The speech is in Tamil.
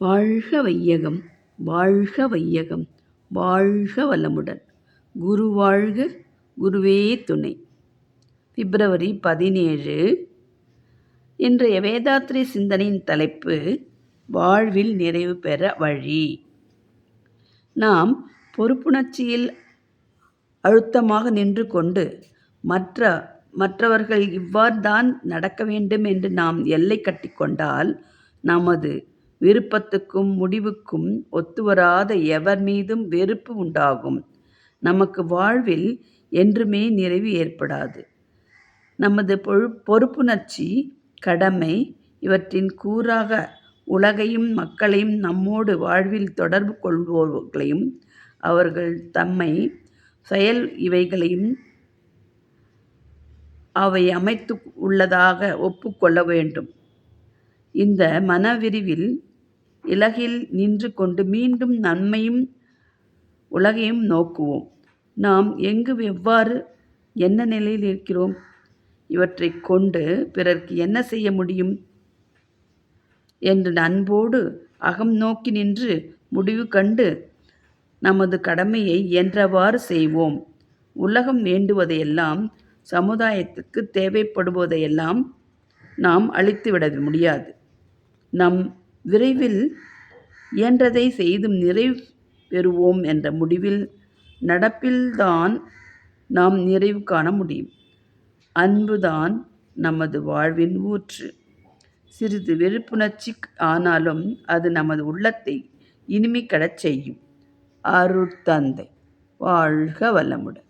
வாழ்க வையகம் வாழ்க வையகம் வாழ்க வளமுடன். குரு வாழ்க, குருவே துணை. பிப்ரவரி 17. இன்றைய வேதாத்திரி சிந்தனையின் தலைப்பு வாழ்வில் நிறைவு பெற வழி. நாம் பொறுப்புணர்ச்சியில் அழுத்தமாக நின்று கொண்டு மற்றவர்கள் இவ்வாறு தான் நடக்க வேண்டும் என்று நாம் எல்லை கட்டிக்கொண்டால் நமது விருப்பத்துக்கும் முடிவுக்கும் ஒத்துவராத எவர் மீதும் வெறுப்பு உண்டாகும். நமக்கு வாழ்வில் என்றுமே நிறைவு ஏற்படாது. நமது பொறுப்புணர்ச்சி, கடமை இவற்றின் கூறாக உலகையும் மக்களையும் நம்மோடு வாழ்வில் தொடர்பு கொள்வோர்களையும் அவர்கள் தம்மை செயல் இவைகளையும் அவை அமைத்து உள்ளதாக ஒப்புக்கொள்ள வேண்டும். இந்த மனவிரிவில் இலகில் நின்று கொண்டு மீண்டும் நன்மையும் உலகையும் நோக்குவோம். நாம் எங்கு, எவ்வாறு, என்ன நிலையில் இருக்கிறோம், இவற்றை கொண்டு பிறர்க்கு என்ன செய்ய முடியும் என்று அன்போடு அகம் நோக்கி நின்று முடிவு கண்டு நமது கடமையை இயன்றவாறு செய்வோம். உலகம் வேண்டுவதையெல்லாம், சமுதாயத்துக்கு தேவைப்படுவதையெல்லாம் நாம் அளித்துவிட முடியாது. நம் விரைவில் இயன்றதை செய்து நிறைவு பெறுவோம் என்ற முடிவில் நடப்பில்தான் நாம் நிறைவு காண முடியும். அன்புதான் நமது வாழ்வின் ஊற்று. சிறிது வெறுப்புணர்ச்சி ஆனாலும் அது நமது உள்ளத்தை இனிமை கடச் செய்யும். அருட்தந்தை வாழ்க வளமுடன்.